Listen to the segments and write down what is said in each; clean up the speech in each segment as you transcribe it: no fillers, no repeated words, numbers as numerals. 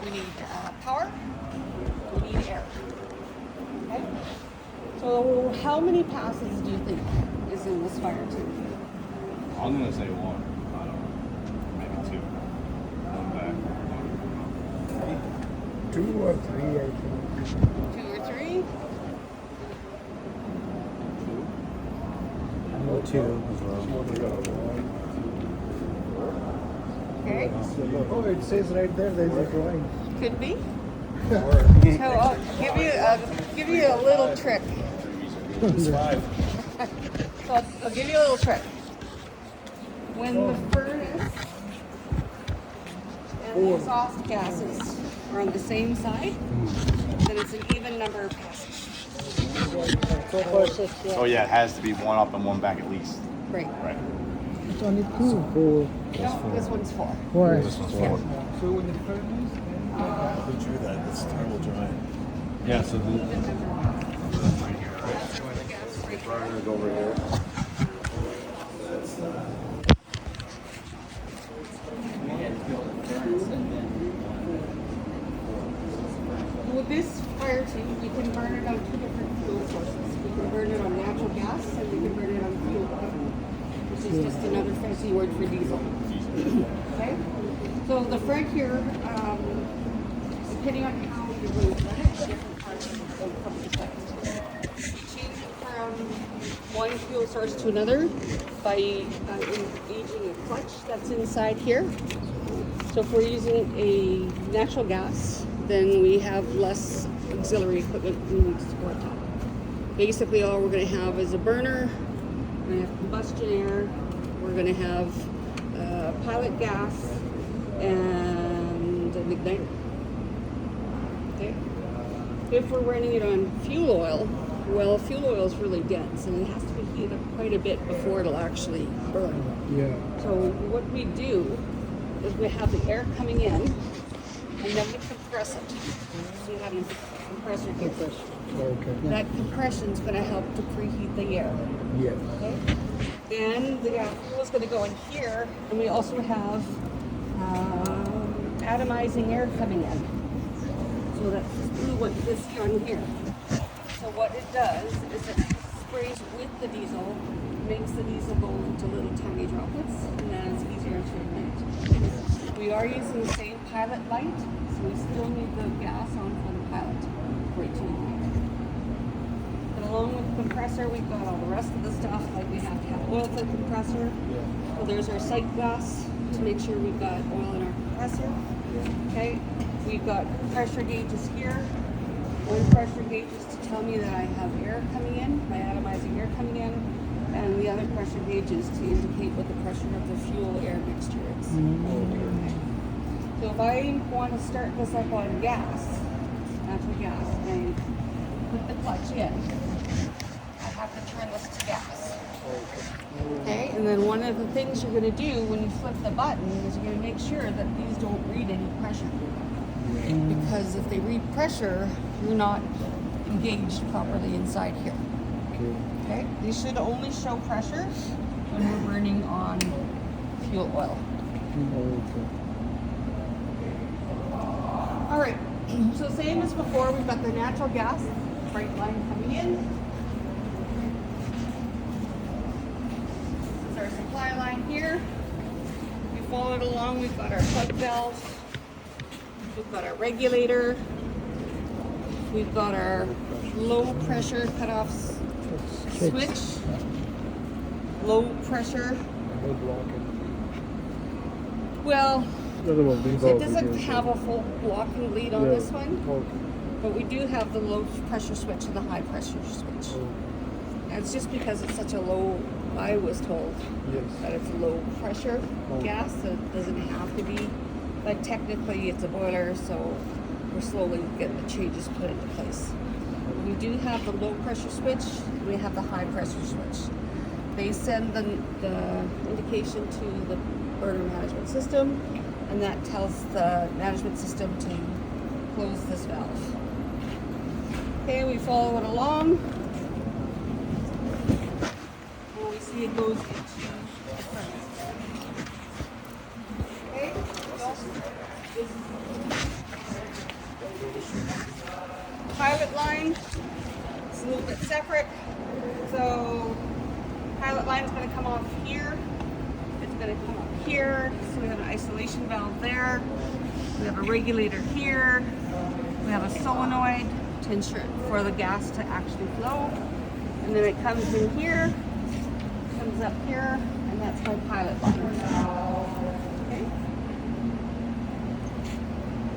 we need power, we need air. Okay? So how many passes do you think is in this fire tube? I'm gonna say one. I don't know. Maybe two. One back. One. 2 or 3, I think. 2 or 3? No, 2 as well. Okay, Oh, it says right there, there's a drawing. could be. So I'll give you a little trick. So I'll give you a little trick. When the furnace and the exhaust gases are on the same side, then it's an even number of passes. So far, 6, So yeah, it has to be one up and one back at least. Right. Right. It's only 2. 4. No, this one's 4. 4. This one's four. So when the furnace, Who drew that? That's terrible drawing. Yeah. So the Burner's over here. With this fire tube, we can burn it on 2 different fuel sources. We can burn it on natural gas and we can burn it on fuel oil, which is just another fancy word for diesel. Okay? So the front here, depending on how you're going to run it, different parts will come into play. We change it from one fuel source to another by engaging a clutch that's inside here. So if we're using a natural gas, then we have less auxiliary equipment we need to support that. Basically, all we're going to have is a burner, we're going to have combustion air, we're going to have pilot gas, and an igniter. Okay? If we're running it on fuel oil, well, fuel oil is really dense and it has to be heated up quite a bit before it'll actually burn. yeah. So what we do is we have the air coming in, and then we compress it. So you have a compressor here. Okay. That compression is going to help to preheat the air. Yes. Okay. Then the fuel is going to go in here, and we also have atomizing air coming in. So that's through what this on here. So what it does is it sprays with the diesel, makes the diesel go into little tiny droplets, and then it's easier to ignite. We are using the same pilot light, so we still need the gas on for the pilot for it to ignite. And along with the compressor, we've got all the rest of the stuff, like we have to have oil for the compressor. So there's our sight glass to make sure we've got oil in our compressor. Okay, we've got pressure gauges here. One pressure gauge is to tell me that I have air coming in, my atomizing air coming in, and the other pressure gauge is to indicate what the pressure of the fuel-air mixture is. Okay. So if I want to start this up on gas, natural gas, and I put the clutch in, I have to turn this to gas. Okay, and then one of the things you're going to do when you flip the button is you're going to make sure that these don't read any pressure. Because if they read pressure, you're not engaged properly inside here. Okay, these should only show pressure when we're burning on fuel oil. All right, so same as before, we've got the natural gas, bright line coming in. This is our supply line here. We follow it along, we've got our plug valves. We've got our regulator. We've got our low pressure cutoff switch. Low pressure. Well, it doesn't have a full blocking lead on this one, but we do have the low pressure switch and the high pressure switch. And it's just because it's such a low, I was told that it's low pressure gas, so it doesn't have to be. But technically it's a boiler, so we're slowly getting the changes put into place. We do have the low pressure switch, we have the high pressure switch. They send the indication to the burner management system, and that tells the management system to close this valve. Okay, we follow it along. And we see it goes into the furnace. Okay, this is Pilot line is a little bit separate. So pilot line is going to come off here. It's going to come up here. So we have an isolation valve there. We have a regulator here. We have a solenoid to ensure for the gas to actually flow. And then it comes in here, comes up here, and that's my pilot line. Okay.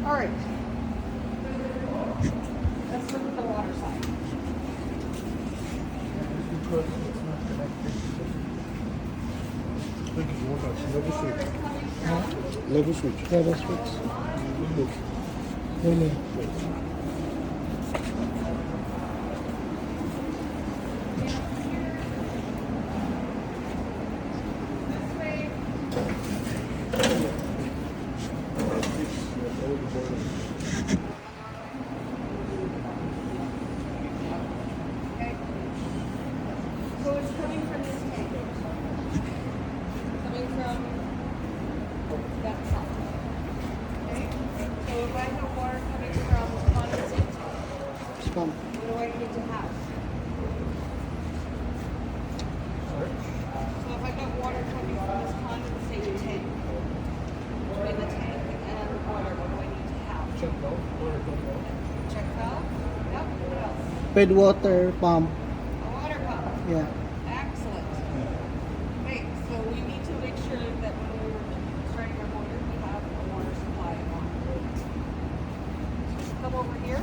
All right. Let's look at the water side. Because it's not connected. Level switch. Huh? Level switch. Level switch. Really? Okay. So it's coming from this tank. Coming from that side. Okay. So if I have water coming from the condensate tank, It's pump. what do I need to have? So if I got water coming from this condensate tank, between the tank and the water, what do I need to have? Check valve. Check valve? Yep. What else? Fed water pump. A water pump. Yeah. Excellent. Okay, so we need to make sure that when we're starting our motor, we have a water supply on. Come over here.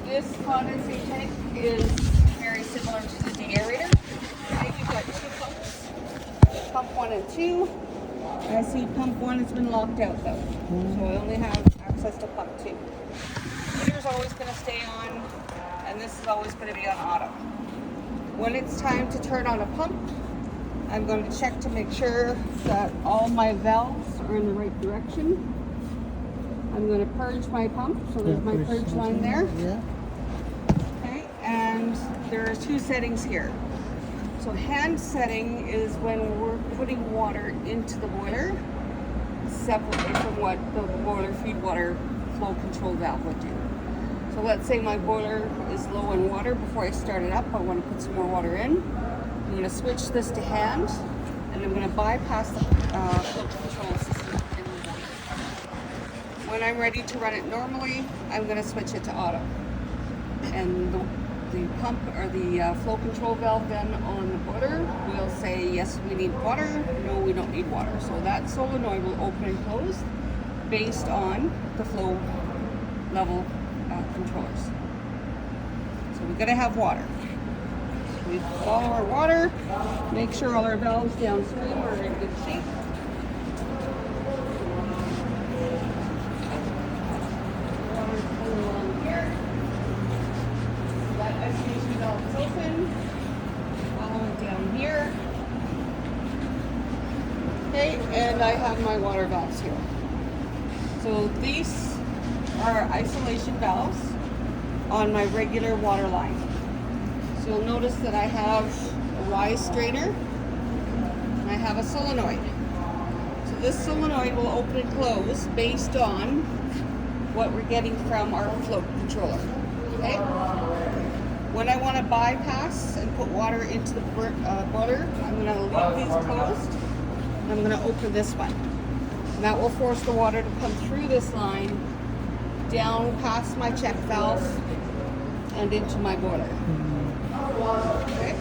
This condensate tank is very similar to the deaerator. Okay, we've got two pumps, pump 1 and 2. I see pump 1 has been locked out though, so I only have access to pump 2. Heater's always going to stay on, and this is always going to be on auto. When it's time to turn on a pump, I'm going to check to make sure that all my valves are in the right direction. I'm going to purge my pump, so there's my purge line there. Yeah. Okay, and there are two settings here. So hand setting is when we're putting water into the boiler, separately from what the boiler feed water flow control valve would do. So let's say my boiler is low in water before I start it up. I want to put some more water in. I'm going to switch this to hand, and I'm going to bypass the flow control system in the boiler. When I'm ready to run it normally, I'm going to switch it to auto. And the pump or the flow control valve then on the boiler will say, yes, we need water, no, we don't need water. So that solenoid will open and close based on the flow level controllers. So we've got to have water. So we follow our water, make sure all our valves downstream are in good shape. Water's coming along here. That isolation valve is open. Follow it down here. Okay, and I have my water valves here. So these are isolation valves on my regular water line. So you'll notice that I have a rise strainer and I have a solenoid. So this solenoid will open and close based on what we're getting from our flow controller. Okay? When I want to bypass and put water into the boiler, I'm going to leave these closed and I'm going to open this one. And that will force the water to come through this line down past my check valve and into my boiler. Okay.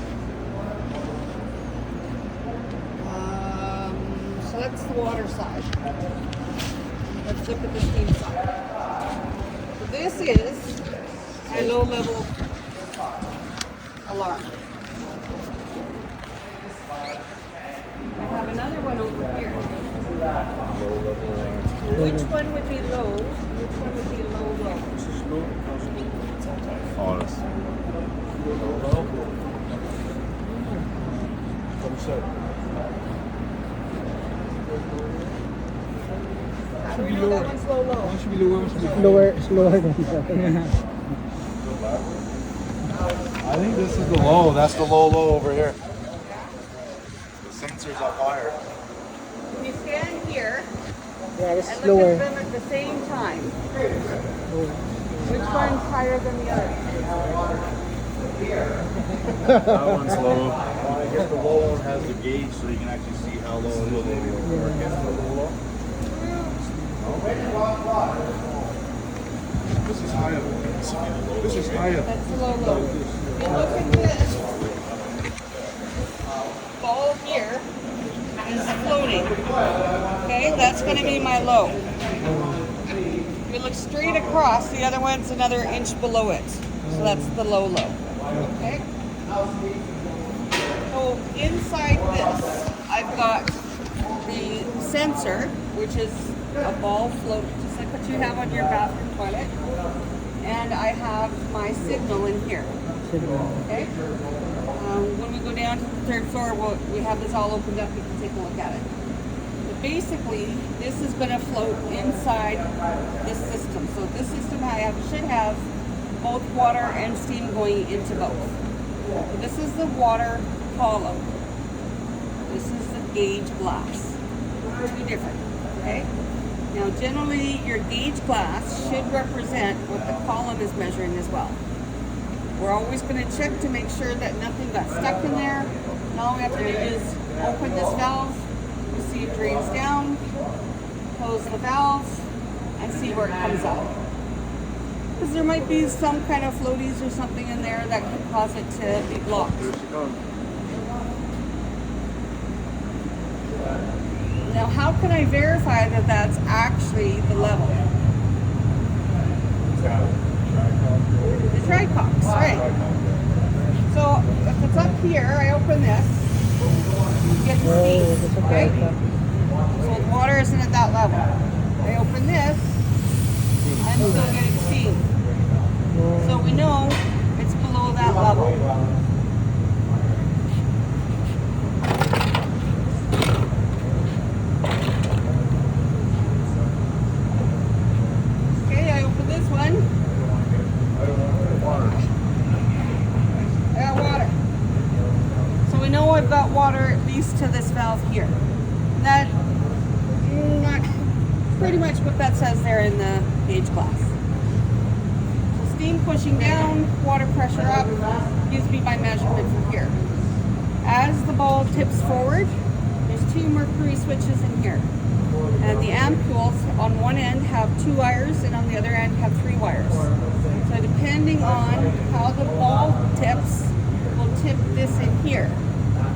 So that's the water side. Let's look at the steam side. So this is a low level alarm. I have another one over here. Which one would be low? Which one would be low? This is low. Honest. Comme ça. How do we know that one's low? It should be lower. It's lower than that. I think this is the low. That's the low over here. The sensor's up higher. When you stand here Yeah, this and is look lower. at them at the same time, which one's higher than the other? That one's low. I guess the low one has the gauge so you can actually see how low it is. This is higher. This is higher. That's the low low. If you look at this, ball here is floating. Okay, that's going to be my low. If you look straight across, the other one's another inch below it. So that's the low low. Okay? So inside this, I've got the sensor, which is a ball float, just like what you have on your bathroom toilet. And I have my signal in here. Okay? When we go down to the third floor, we have this all opened up. You can take a look at it. But basically, this is going to float inside this system. So this system should have both water and steam going into both. So this is the water column. This is the gauge glass. Two different. Okay? Now, generally, your gauge glass should represent what the column is measuring as well. We're always going to check to make sure that nothing got stuck in there. And all we have to do is open this valve, you see it drains down, close the valve, and see where it comes out. Because there might be some kind of floaties or something in there that could cause it to be blocked. Now, how can I verify that that's actually the level? The tricox, right. So, if it's up here, I open this, you get the steam, okay? So the water isn't at that level. I open this, I'm still getting steam. So we know it's below that level. Okay, I open this one. I got water. So we know I've got water at least to this valve here. And that, not pretty much what that says there in the gauge glass. So steam pushing down, water pressure up, gives me my measurement from here. As the ball tips forward, there's two mercury switches in here. And the ampules on one end have 2 wires and on the other end have 3 wires. So depending on how the ball tips, we'll tip this in here.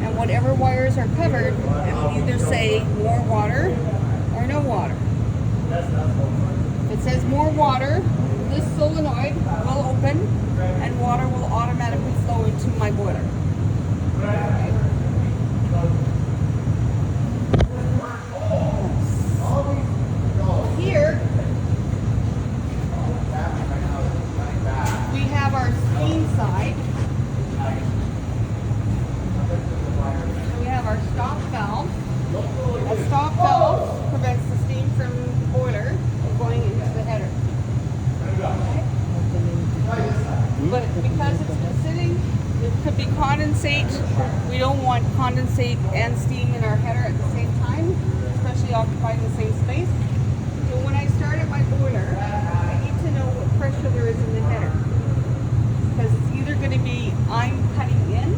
And whatever wires are covered, it'll either say more water or no water. If it says more water, this solenoid will open and water will automatically flow into my boiler. Here, we have our steam side. So we have our stop valve. A stop valve prevents the steam from the boiler going into the header. Okay? But because it's been sitting, it could be condensate. We don't want condensate and steam in our header at the same time, especially occupying the same space. So when I start at my boiler, I need to know what pressure there is in the header. Because it's either going to be I'm cutting in,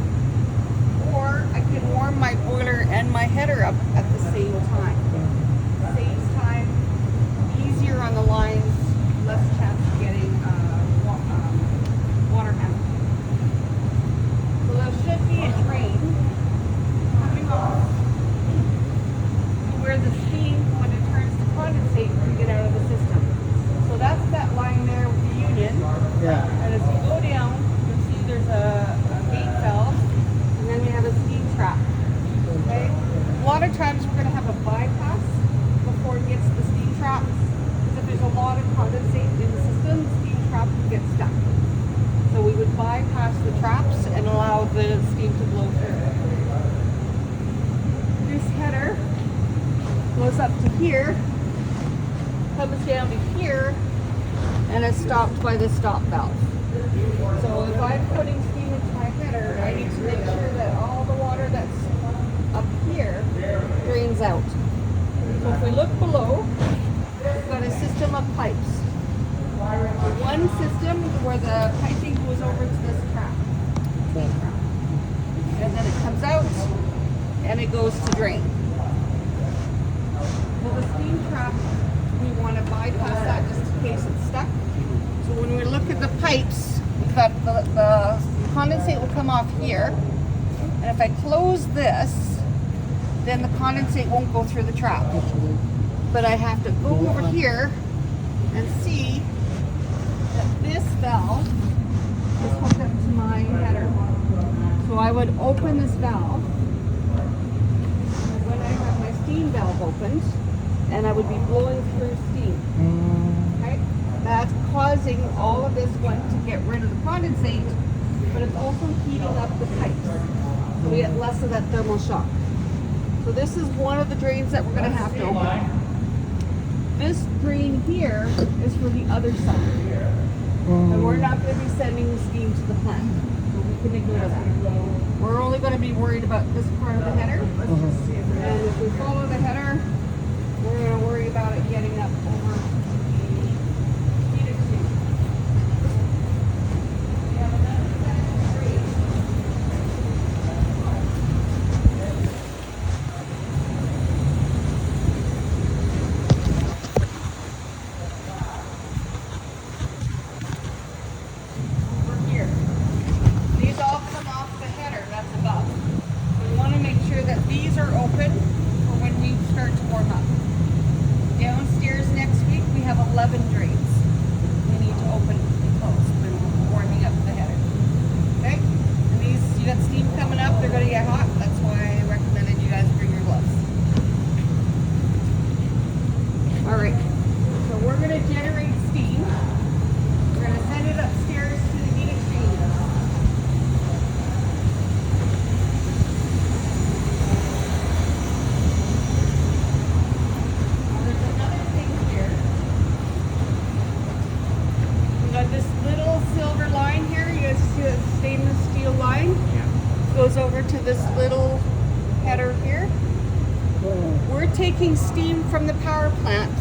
or I can warm my boiler and my header up at the same time. Saves time, easier on the lines, less chance of getting water out. So there should be a drain coming off to where the steam, when it turns to condensate, can get out of the system. So that's that line there with the union. Yeah. And as you go down, you'll see there's a gate valve, and then we have a steam trap. Okay? A lot of times we're going to have a bypass before it gets to the steam traps. Because if there's a lot of condensate in the system, the steam trap will get stuck. So we would bypass the traps and allow the steam to blow through. This header goes up to here, comes down to here, and is stopped by the stop valve. So if I'm putting steam into header, I need to make sure that all the water that's up here drains out. So if we look below, we've got a system of pipes. One system where the piping goes over to this trap. And then it comes out and it goes to drain. Well, the steam trap, we want to bypass that just in case it's stuck. So when we look at the pipes, we've got the condensate will come off here. And if I close this, then the condensate won't go through the trap. But I have to go over here and see that this valve is hooked up to my header. So I would open this valve when I have my steam valve opened, and I would be blowing through steam. Okay? That's causing all of this one to get rid of the condensate, but it's also heating up the pipes. So we get less of that thermal shock. So this is one of the drains that we're going to have to open. This drain here is for the other side. And we're not going to be sending steam to the plant. So we can ignore that. We're only going to be worried about this part of the header. And if we follow the header, we're going to worry about it getting up over the heat exchange. We have another set of drains. Over here. These all come off the header, that's above. We want to make sure that these are open for when we start to warm up. Downstairs next week we have 11 drains. We need to open and close when we're warming up the header. Okay? And these, you got steam coming up, they're going to get hot. That's why I recommended you guys bring your gloves. Alright, so we're going to generate steam. We're going to send it upstairs to the heat exchanger. There's another thing here. We got this little silver line here. You guys see that stainless steel line? Goes over to this little header here. We're taking steam from the power plant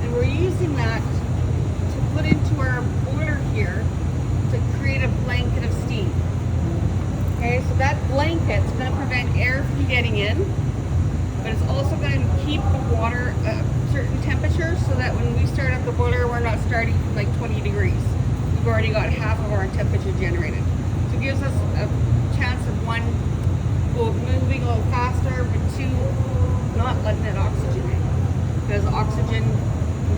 and we're using that to put into our boiler here to create a blanket of steam. Okay, so that blanket's going to prevent air from getting in, but it's also going to keep the water at a certain temperature so that when we start up the boiler, we're not starting from like 20 degrees. We've already got half of our temperature generated. So it gives us a chance of one, moving a little faster, but two, not letting it oxygen in. Because oxygen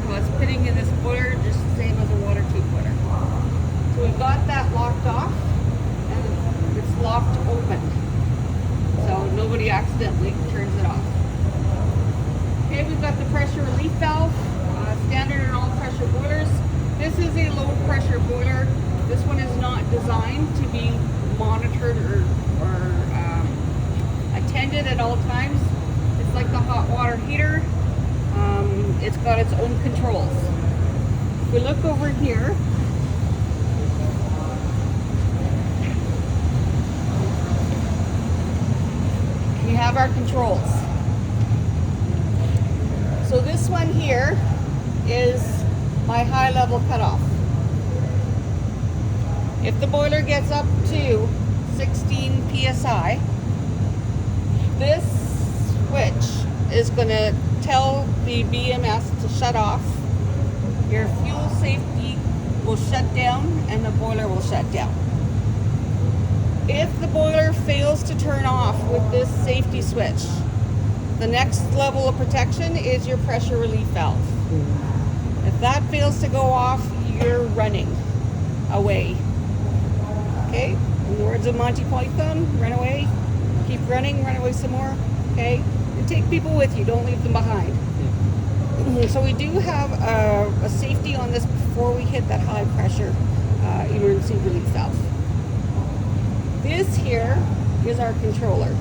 was pitting in this boiler just the same as a water tube boiler. So we've got that locked off and it's locked open. So nobody accidentally turns it off. Okay, we've got the pressure relief valve, standard in all pressure boilers. This is a low pressure boiler. This one is not designed to be monitored or attended at all times. It's like the hot water heater. It's got its own controls. If we look over here, we have our controls. So this one here is my high level cutoff. If the boiler gets up to 16 psi, this switch is going to tell the BMS to shut off. Your fuel safety will shut down and the boiler will shut down. If the boiler fails to turn off with this safety switch, the next level of protection is your pressure relief valve. If that fails to go off, you're running away. Okay? In the words of Monty Python, run away, keep running, run away some more. Okay? And take people with you, don't leave them behind. So we do have a safety on this before we hit that high pressure emergency relief valve. This here is our controller.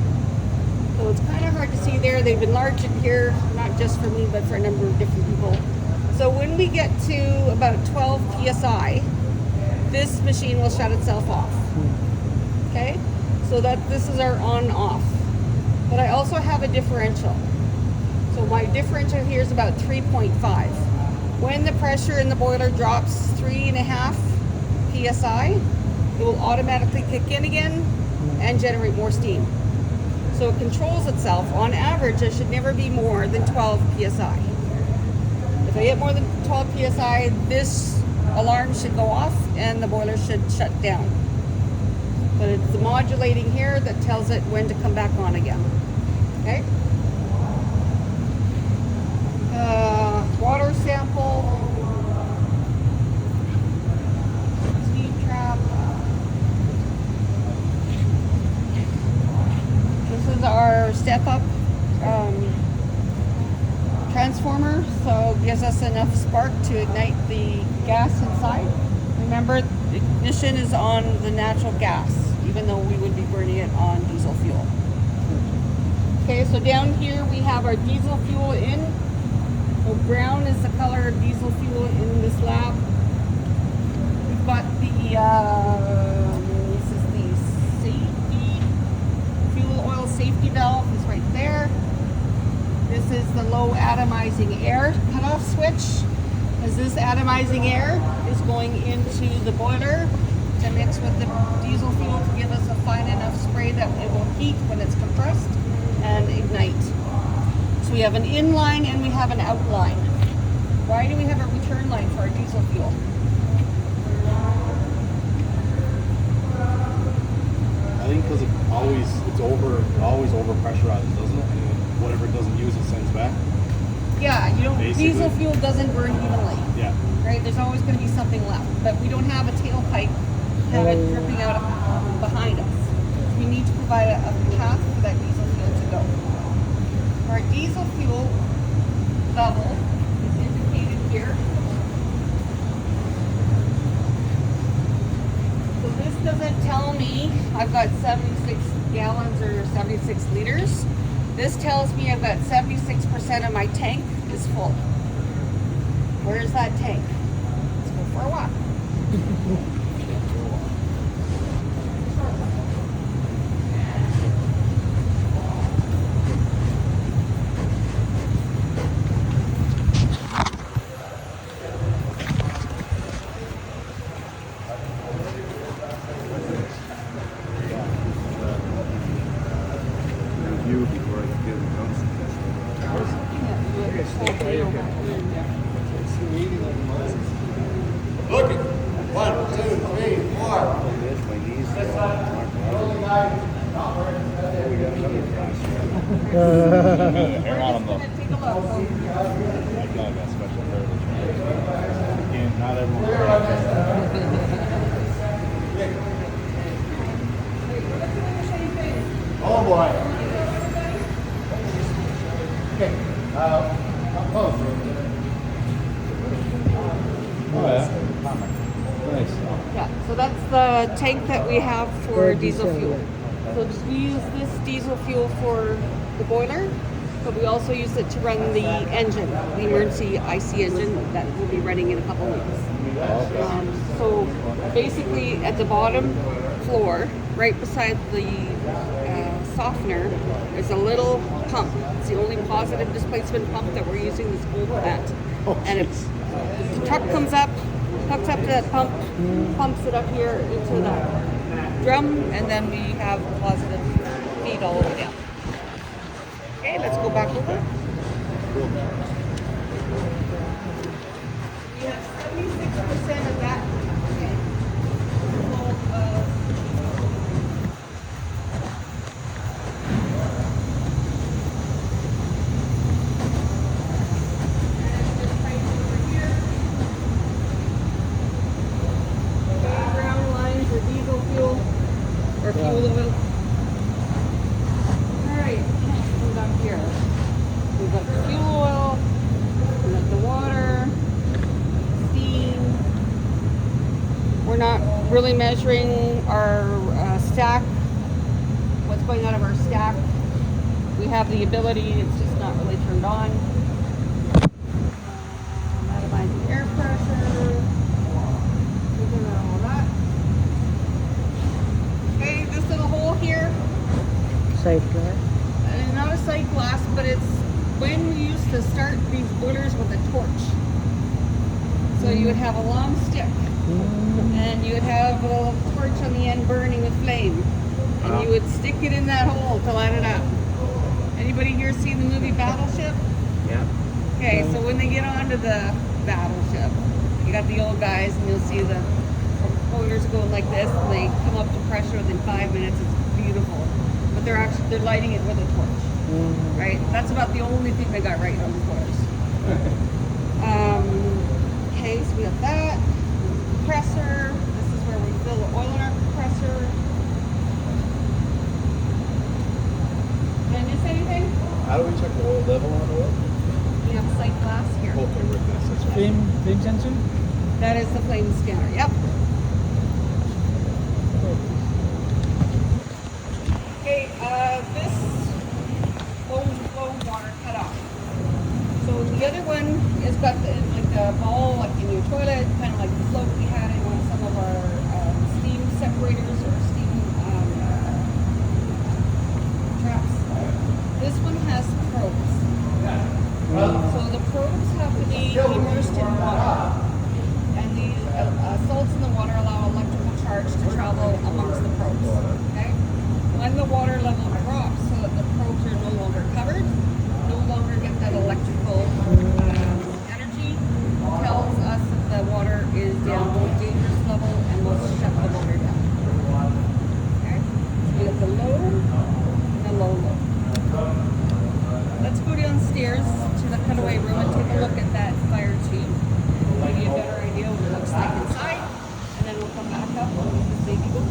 So it's kind of hard to see there. They've enlarged it here, not just for me, but for a number of different people. So when we get to about 12 psi, this machine will shut itself off. Okay, so that this is our on-off. But I also have a differential. So my differential here is about 3.5. When the pressure in the boiler drops 3.5 psi, it will automatically kick in again and generate more steam. So it controls itself. On average, it should never be more than 12 psi. If I get more than 12 psi, this alarm should go off and the boiler should shut down. But it's the modulating here that tells it when to come back on again. Okay? Water sample, steam trap. This is our step-up transformer, so it gives us enough spark to ignite the gas inside. Remember, the ignition is on the natural gas, even though we would be burning it on diesel fuel. Okay, so down here we have our diesel fuel in. So brown is the color of diesel fuel in this lab. We've got the, this is the safety, fuel oil safety valve is right there. This is the low atomizing air cutoff switch. As this atomizing air is going into the boiler to mix with the diesel fuel to give us a fine enough spray that it will heat when it's compressed and ignite. So we have an in line and we have an out line. Why do we have a return line for our diesel fuel? I think because it's always over pressurized, doesn't it? And whatever it doesn't use, it sends back. Yeah, you don't. Basically. Diesel fuel doesn't burn evenly. Yeah. Right? There's always going to be something left, but we don't have a tailpipe have it dripping out behind us. We need to provide a path for that diesel fuel to go. Our diesel fuel level is indicated here. So this doesn't tell me I've got 76 gallons or 76 liters. This tells me I've got 76% of my tank is full. Where's that tank? Let's go for a walk. Review before I give the notes. Looking. 1, 2, 3, 4. Hang on We're just gonna take a look. That guy got special privilege. Again, not everyone. Oh boy. Okay. Up close. Oh yeah. Nice. Yeah, so that's the tank that we have for diesel fuel. So we use this diesel fuel for the boiler, but we also use it to run the engine, the emergency IC engine that will be running in a couple weeks. So basically at the bottom floor, right beside the softener, is a little pump. It's the only positive displacement pump that we're using this whole plant. And it's, the truck comes up, hooks up to that pump, pumps it up here into that drum, and then we have positive feed all the way down. Okay, let's go back over. We have 76% of that. Okay. Full of diesel fuel or fuel oil. Alright, come back here. We've got the fuel oil, we've got the water, steam. We're not really measuring our stack, what's going out of our stack. We have the ability, it's just not really turned on. Atomizing air pressure. All that. Okay, this sight glass. Not a sight glass, but it's when we used to start these boilers with a torch. So you would have a long stick, and you would have a little torch on the end burning with flame, and you would stick it in that hole to light it up. Anybody here seen the movie Battleship? Yeah. Okay, so when they get onto the battleship, you got the old guys, and you'll see the boilers going like this, and they come up to pressure within 5 minutes. It's beautiful, but they're lighting it with a torch, right? That's about the only thing they got right on the boilers. Okay, so we have that compressor. This is where we fill the oil in our compressor. Did I miss anything? How do we check the oil level on oil? We have a sight glass here. Okay, right, that's right. Flame sensor? That is the flame scanner. Yep. Okay, this flow water cut off. So the other one has got like the ball, like in your toilet, kind of like the float we had in some of our steam separators or steam traps. This one has probes. So the probes have to be immersed in water, and the salts in the water allow electrical charge to travel amongst the probes. Okay. When the water level drops, so that the probes are no longer covered, no longer get that electrical energy, tells us that the water is down to a dangerous level and we'll shut the water down. Okay? So we have the low and the low. Let's go downstairs to the cutaway room and take a look at that fire tube. Give you a better idea of what it looks like inside, and then we'll come back up and baby go.